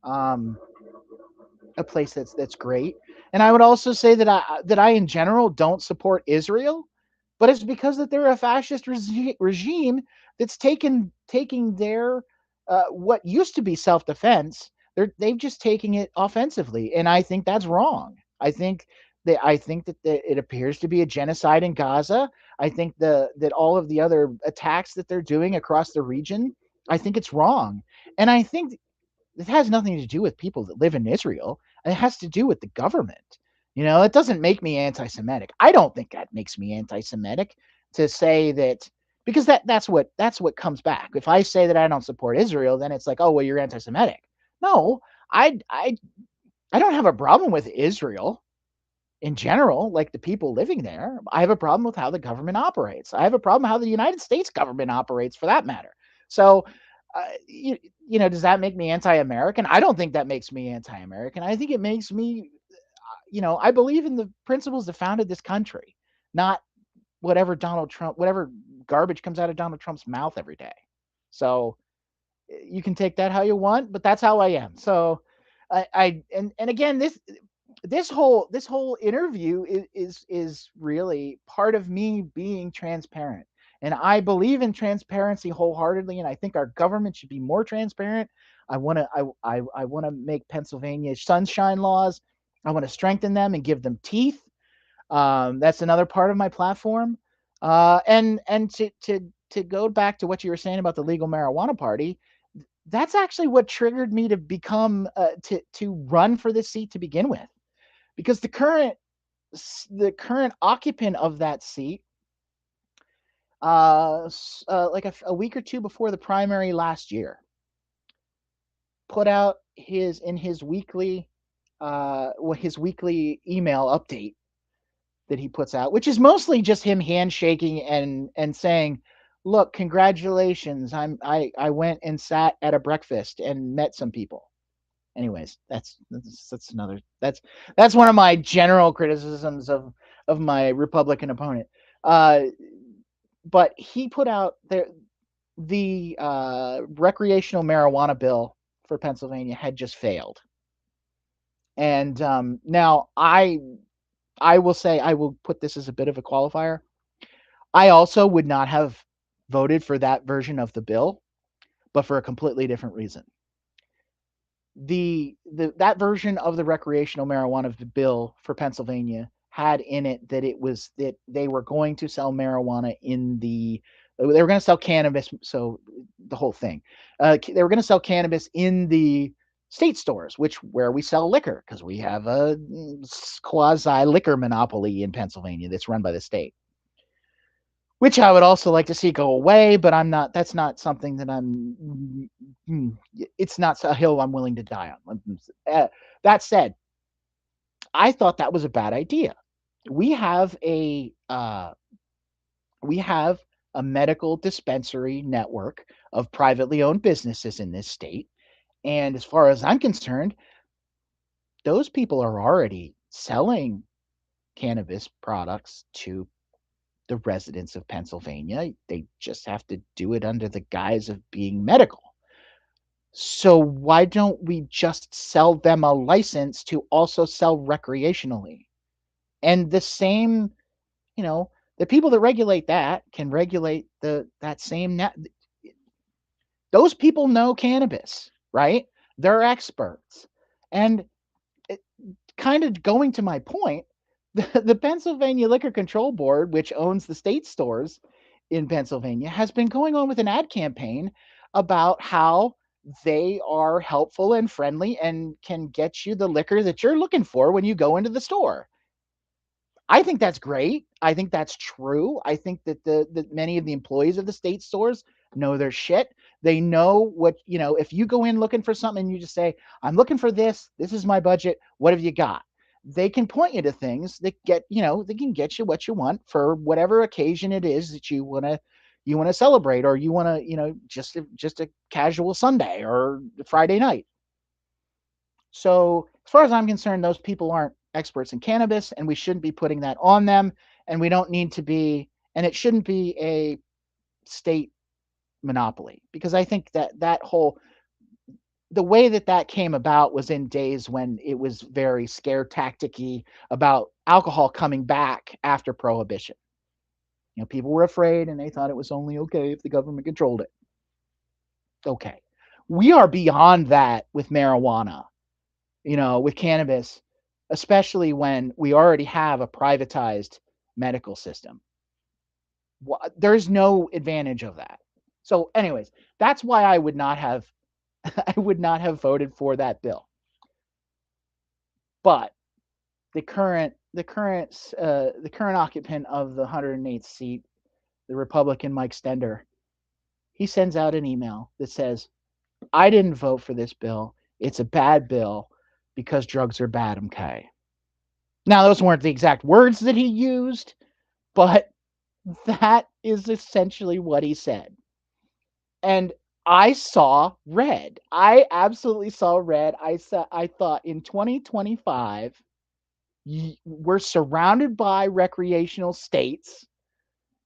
um, that's great. And I would also say that I in general don't support Israel, but it's because that they're a fascist regime that's taking their what used to be self defense. They've just taking it offensively, and I think that's wrong. I think I think that it appears to be a genocide in Gaza. I think that all of the other attacks that they're doing across the region, I think it's wrong. And I think it has nothing to do with people that live in Israel. It has to do with the government. It doesn't make me anti-Semitic. I don't think that makes me anti-Semitic to say that, because that's what comes back. If I say that I don't support Israel, then it's like, oh well, you're anti-Semitic. No, I don't have a problem with Israel in general, like the people living there. I have a problem with how the government operates. I have a problem how the United States government operates, for that matter. So, does that make me anti-American? I don't think that makes me anti-American. I think it makes me, I believe in the principles that founded this country, not whatever garbage comes out of Donald Trump's mouth every day. So you can take that how you want, but that's how I am. So and again, this whole interview is really part of me being transparent. And I believe in transparency wholeheartedly, and I think our government should be more transparent. I want to make Pennsylvania sunshine laws. I want to strengthen them and give them teeth. That's another part of my platform. And to go back to what you were saying about the legal marijuana party, that's actually what triggered me to become to run for this seat to begin with, because the current occupant of that seat, like a week or two before the primary last year, put out his weekly email update that he puts out, which is mostly just him handshaking and saying, "Look, congratulations! I went and sat at a breakfast and met some people." Anyways, that's one of my general criticisms of my Republican opponent. Uh, but he put out the recreational marijuana bill for Pennsylvania had just failed, and now I will say, I will put this as a bit of a qualifier. I also would not have voted for that version of the bill, but for a completely different reason. That version of the recreational marijuana bill for Pennsylvania had in it that they were going to sell marijuana they were going to sell cannabis. So the whole thing, they were going to sell cannabis in the state stores, where we sell liquor, because we have a quasi liquor monopoly in Pennsylvania that's run by the state, which I would also like to see go away, but that's not something that it's not a hill I'm willing to die on. That said, I thought that was a bad idea. We have a, uh, we have a medical dispensary network of privately owned businesses in this state. And as far as I'm concerned, those people are already selling cannabis products to the residents of Pennsylvania. They just have to do it under the guise of being medical. So why don't we just sell them a license to also sell recreationally? And the same, you know, the people that regulate that can regulate that same net. Those people know cannabis, right? They're experts. And it, kind of going to my point, the Pennsylvania Liquor Control Board, which owns the state stores in Pennsylvania, has been going on with an ad campaign about how they are helpful and friendly and can get you the liquor that you're looking for when you go into the store. I think that's great. I think that's true. I think that many of the employees of the state stores know their shit. They know if you go in looking for something and you just say, "I'm looking for this. This is my budget. What have you got?" They can point you to things that they can get you what you want for whatever occasion it is that you want to celebrate, or you want to, just a casual Sunday or Friday night. So, as far as I'm concerned, those people aren't experts in cannabis, and we shouldn't be putting that on them. And we don't need to be, and it shouldn't be a state monopoly, because I think the way that came about was in days when it was very scare tacticy about alcohol coming back after prohibition. People were afraid, and they thought it was only okay if the government controlled it. Okay. We are beyond that with marijuana, with cannabis. especially when we already have a privatized medical system. There's no advantage of that. So, anyways, that's why I would not have I would not have voted for that bill. But the current occupant of the 108th seat, the Republican Mike Stender, he sends out an email that says, "I didn't vote for this bill. It's a bad bill because drugs are bad." Okay. Now those weren't the exact words that he used, but that is essentially what he said. And I saw red. I absolutely saw red. I thought in 2025 we're surrounded by recreational states.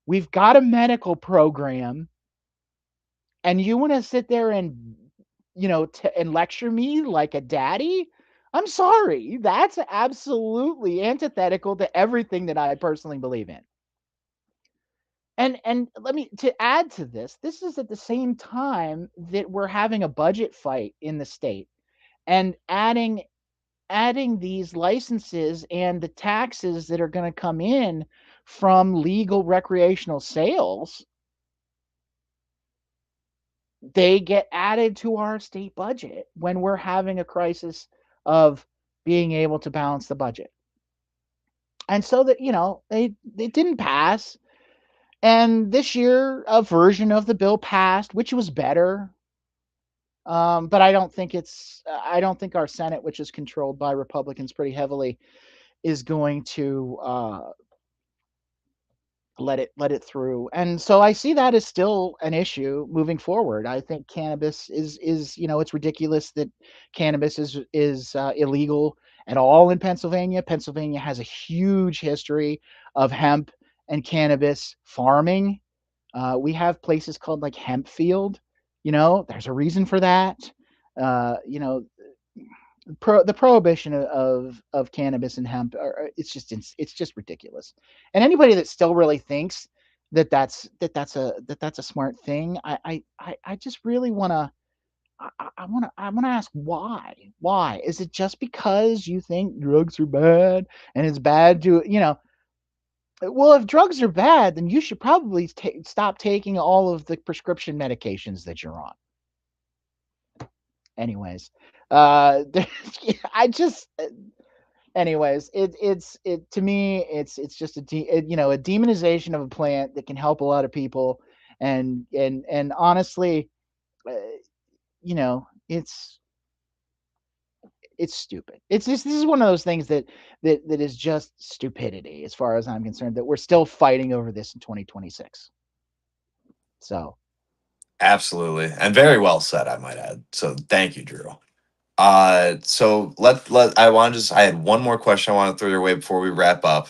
We've got a medical program, and you want to sit there and and lecture me like a daddy? I'm sorry. That's absolutely antithetical to everything that I personally believe in. And let me to add to this, this is at the same time that we're having a budget fight in the state and adding these licenses and the taxes that are going to come in from legal recreational sales. They get added to our state budget when we're having a crisis of being able to balance the budget. And so that, they didn't pass. And this year, a version of the bill passed, which was better. But I don't think our Senate, which is controlled by Republicans pretty heavily, is going to let it through. And so I see that as still an issue moving forward. I think cannabis is it's ridiculous that cannabis is illegal at all in Pennsylvania. Pennsylvania has a huge history of hemp and cannabis farming. We have places called like Hempfield. There's a reason for that. Uh, you know, the prohibition of cannabis and hemp it's just ridiculous. And anybody that still really thinks that's a smart thing, I just really want to I want to ask why is it just because you think drugs are bad and it's bad to well, if drugs are bad, then you should probably stop taking all of the prescription medications that you're on. Anyways, I just anyways, it to me, it's just a demonization of a plant that can help a lot of people, and honestly, uh, you know, it's it's stupid. It's just this is one of those things that is just stupidity as far as I'm concerned. That we're still fighting over this in 2026. So Absolutely. And very well said, I might add. So thank you, Drew. So let I want to just I had one more question I want to throw your way before we wrap up,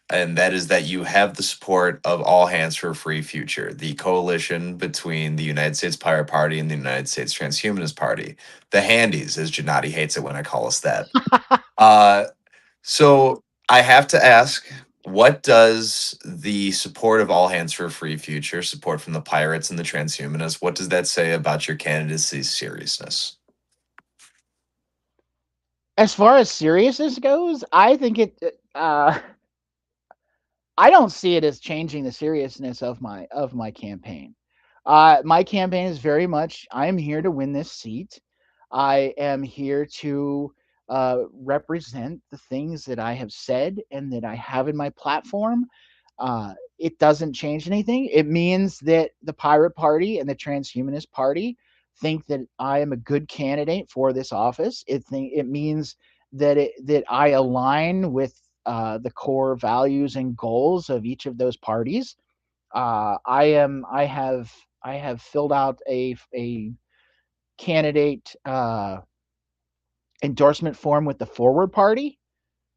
and that is that you have the support of All Hands for a Free Future, the coalition between the United States Pirate Party and the United States Transhumanist Party, the Handies, as Gennady hates it when I call us that. Uh, so I have to ask, what does the support of All Hands for a Free Future, support from the pirates and the transhumanists, what does that say about your candidacy's seriousness? as far as seriousness goes, I think I don't see it as changing the seriousness of my campaign. My campaign is very much I am here to win this seat. I am here to represent the things that I have said and that I have in my platform. It doesn't change anything. It means that the Pirate Party and the Transhumanist Party think that I am a good candidate for this office. It means that I align with the core values and goals of each of those parties. I have filled out a candidate endorsement form with the Forward Party.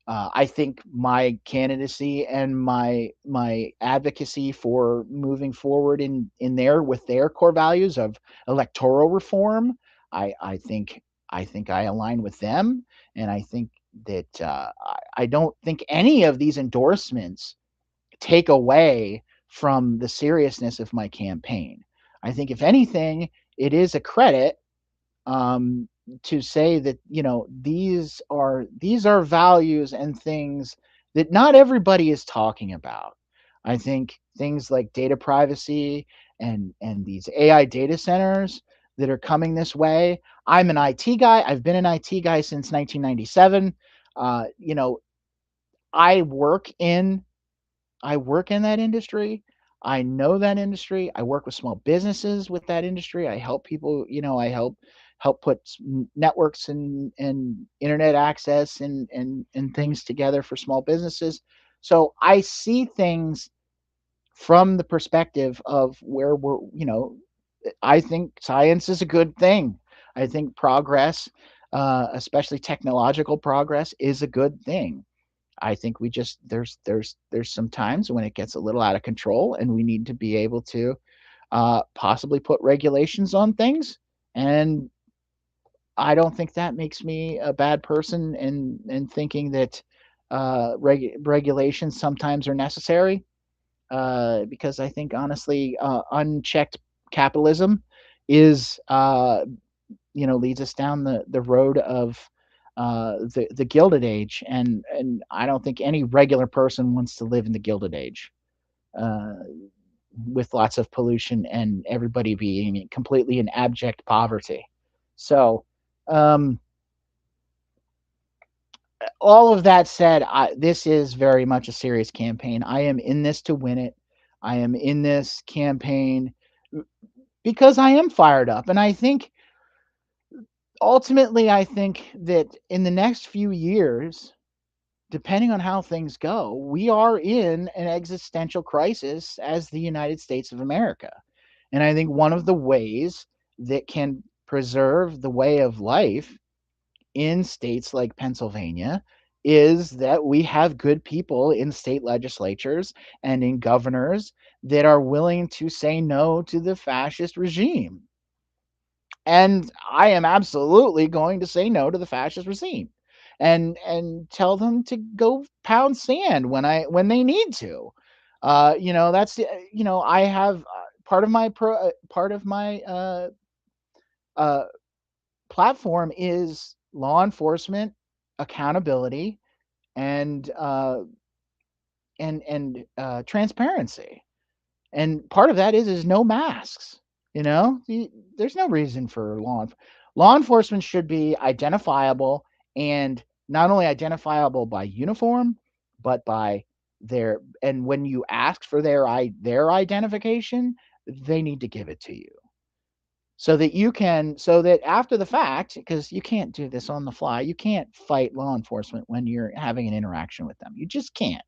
I think my candidacy and my advocacy for moving forward in there with their core values of electoral reform, I think I align with them, and I think that I don't think any of these endorsements take away from the seriousness of my campaign. I think if anything, it is a credit. to say that, these are values and things that not everybody is talking about. I think things like data privacy and these AI data centers that are coming this way. I'm an IT guy. I've been an IT guy since 1997. Uh, you know, I work in I work in that industry. I know that industry. I work with small businesses with that industry. I help people, I help put networks and internet access and things together for small businesses. So I see things from the perspective of where I think science is a good thing. I think progress, especially technological progress, is a good thing. I think we just there's some times when it gets a little out of control, and we need to be able to possibly put regulations on things. And I don't think that makes me a bad person, and thinking that regulations sometimes are necessary, because I think honestly, unchecked capitalism is leads us down the road of the Gilded Age, and I don't think any regular person wants to live in the Gilded Age, uh, with lots of pollution and everybody being completely in abject poverty. So, um, all of that said, this is very much a serious campaign. I am in this to win it. I am in this campaign because I am fired up, and I think ultimately, I think that in the next few years, depending on how things go, we are in an existential crisis as the United States of America. And I think one of the ways that can preserve the way of life in states like Pennsylvania is that we have good people in state legislatures and in governors that are willing to say no to the fascist regime. And I am absolutely going to say no to the fascist regime, and tell them to go pound sand when they need to. That's I have part of my uh, platform is law enforcement accountability and transparency. And part of that is no masks. There's no reason for law enforcement should be identifiable, and not only identifiable by uniform, but by and when you ask for their identification, they need to give it to you, so that after the fact, because you can't do this on the fly, you can't fight law enforcement when you're having an interaction with them. You just can't.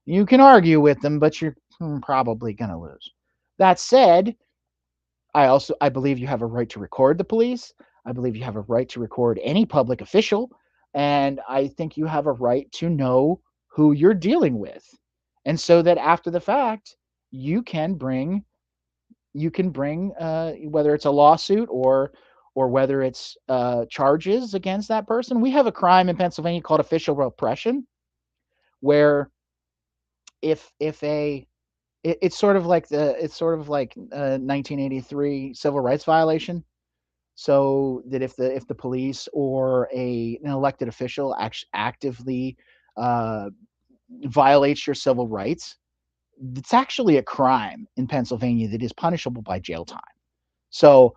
You can argue with them, but you're probably going to lose. That said, I believe you have a right to record the police. I believe you have a right to record any public official, and I think you have a right to know who you're dealing with. And so that after the fact, you can bring whether it's a lawsuit or whether it's charges against that person. We have a crime in Pennsylvania called official repression, where if a it's sort of like a 1983 civil rights violation. So that if the police or an elected official actively uh, violates your civil rights, it's actually a crime in Pennsylvania that is punishable by jail time. So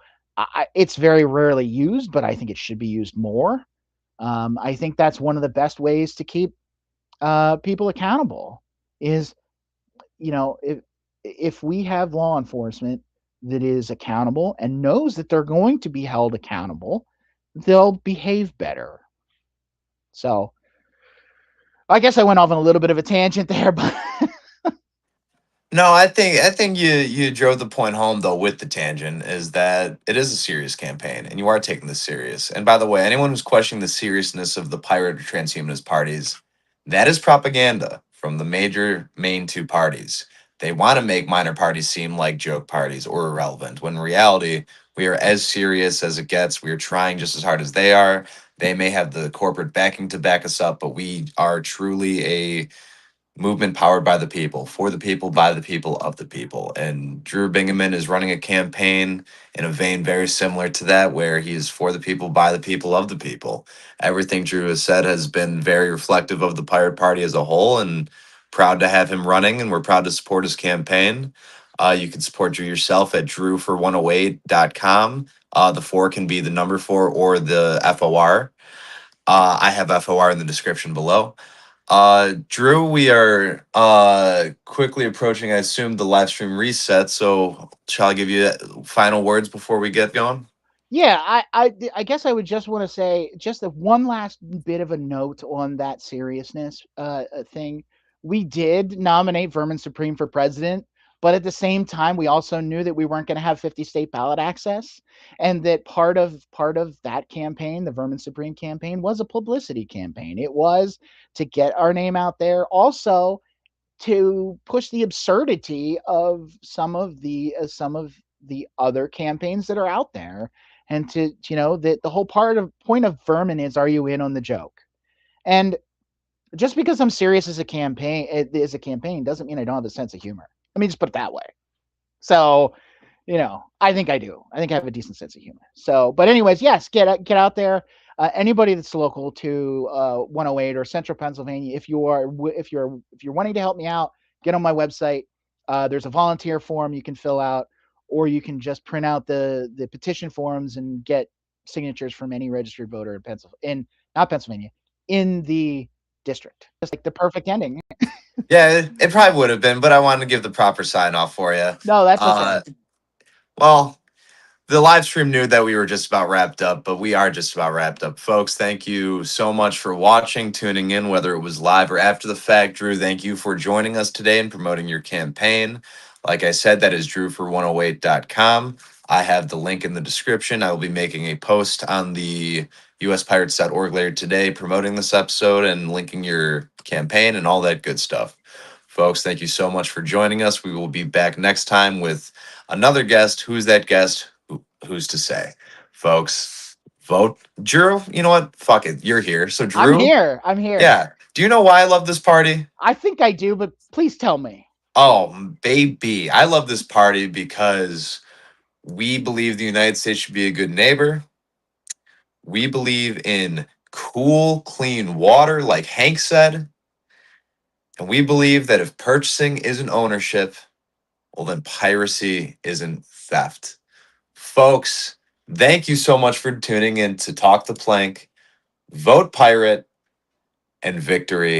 it's very rarely used, but I think it should be used more. I think that's one of the best ways to keep people accountable. Is if we have law enforcement that is accountable and knows that they're going to be held accountable, they'll behave better. So I guess I went off on a little bit of a tangent there, but No, I think you drove the point home though with the tangent is that it is a serious campaign and you are taking this serious. And by the way, anyone who's questioning the seriousness of the pirate or transhumanist parties, that is propaganda from the major main two parties. They want to make minor parties seem like joke parties or irrelevant, when in reality, we are as serious as it gets. We are trying just as hard as they are. They may have the corporate backing to back us up, but we are truly movement powered by the people, for the people, by the people, of the people. And Drew Bingaman is running a campaign in a vein very similar to that, where he is for the people, by the people, of the people. Everything Drew has said has been very reflective of the Pirate Party as a whole, and proud to have him running, and we're proud to support his campaign. You can support Drew yourself at drewfor108.com. The four can be the number four or the FOR. I have FOR in the description below. Drew, we are quickly approaching, I assume, the live stream reset. So, shall I give you final words before we get going? Yeah, I guess I would just want to say just one last bit of a note on that seriousness thing. We did nominate Vermin Supreme for president, but at the same time, we also knew that we weren't going to have 50 state ballot access, and that part of that campaign, the Vermin Supreme campaign, was a publicity campaign. It was to get our name out there. Also, to push the absurdity of some of the other campaigns that are out there, and to that the whole point of Vermin is, are you in on the joke? And just because I'm serious as a campaign doesn't mean I don't have a sense of humor. Let me just put it that way. So, I think I do. I think I have a decent sense of humor. So, but anyways, yes, get out there. Anybody that's local to 108 or Central Pennsylvania, if you're wanting to help me out, get on my website. There's a volunteer form you can fill out, or you can just print out the petition forms and get signatures from any registered voter in Pennsylvania, not Pennsylvania, in the district. Just like the perfect ending. Yeah, it probably would have been, but I wanted to give the proper sign off for you. No, that's Uh, okay. well, the live stream knew that we were just about wrapped up, but we are just about wrapped up. Folks, thank you so much for watching, tuning in, whether it was live or after the fact. Drew, thank you for joining us today and promoting your campaign. Like I said, that is drewfor108.com. I have the link in the description. I will be making a post on the uspirates.org later today promoting this episode and linking your campaign and all that good stuff. Folks, thank you so much for joining us. We will be back next time with another guest. Who's that guest? Who's to say? Folks, vote. Drew, you know what? Fuck it. You're here. So, I'm Drew, here. I'm here. yeah. Do you know why I love this party? I think I do, but please tell me. Oh, baby. I love this party because we believe the United States should be a good neighbor. We believe in cool, clean water, like Hank said. And we believe that if purchasing isn't ownership, well, then piracy isn't theft. Folks, thank you so much for tuning in to Talk the Plank. Vote pirate and victory.